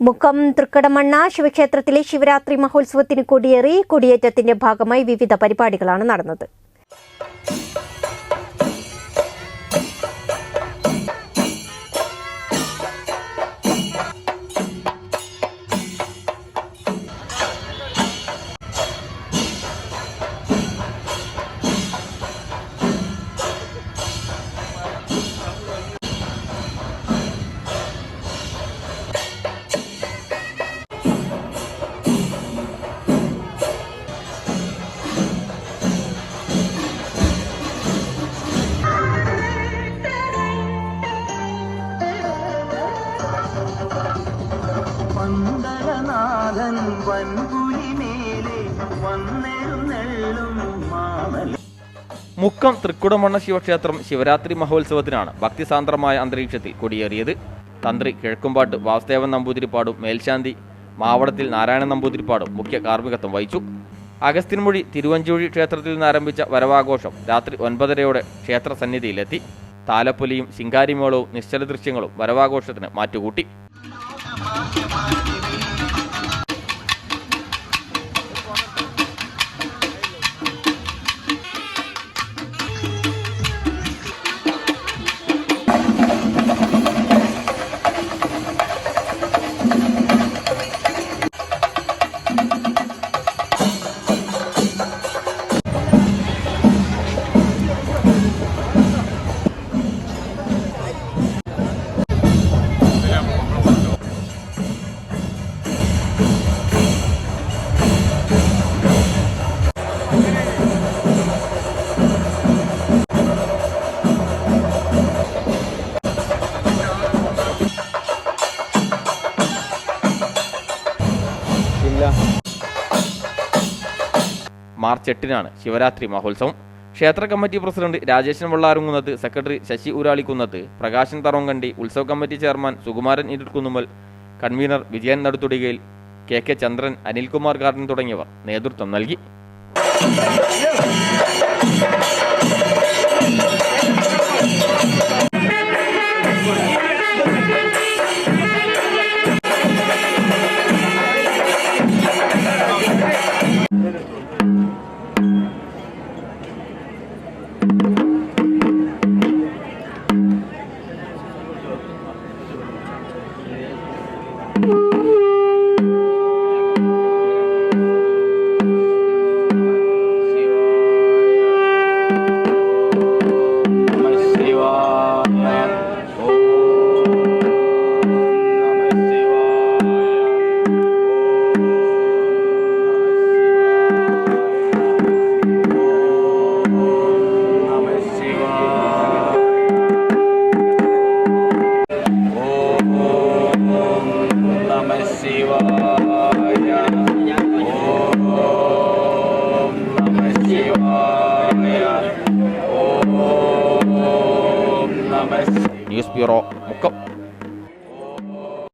മുക്കം തൃക്കടമണ്ണ ശിവക്ഷേത്രത്തിലെ ശിവരാത്രി മഹോത്സവത്തിന് കൊടിയേറി. കൊടിയേറ്റത്തിന്റെ ഭാഗമായി വിവിധ പരിപാടികളാണ് നടന്നത്. മുക്കം തൃക്കുടമണ്ണ ശിവക്ഷേത്രം ശിവരാത്രി മഹോത്സവത്തിനാണ് ഭക്തിസാന്ദ്രമായ അന്തരീക്ഷത്തിൽ കൊടിയേറിയത്. തന്ത്രി കിഴക്കുംപാട്ട് വാസുദേവൻ നമ്പൂതിരിപ്പാടും മേൽശാന്തി മാവടത്തിൽ നാരായണൻ നമ്പൂതിരിപ്പാടും മുഖ്യ കാർമ്മികത്വം വഹിച്ചു. അഗസ്ത്യൻമൊഴി തിരുവഞ്ചൂഴി ക്ഷേത്രത്തിൽ നിന്നാരംഭിച്ച വരവാഘോഷം രാത്രി 9:30 ക്ഷേത്ര സന്നിധിയിലെത്തി. താലപ്പൊലിയും ശിങ്കാരിമേളവും നിശ്ചല ദൃശ്യങ്ങളും വരവാഘോഷത്തിന് മാറ്റുകൂട്ടി. മാർച്ച് 8-നാണ് ശിവരാത്രി മഹോത്സവം. ക്ഷേത്ര committee president Rajeshan Vellarukunnath, secretary Sasi Uralikunnath, Prakashan Tharonkandi, ഉത്സവ committee chairman Sukumaran Iruttukunnummal, convener Vijayan Naduthudikayil, K Chandran, Anilkumar garden തുടങ്ങിയവർ നേതൃത്വം നൽകി. News bureau, Mukkam.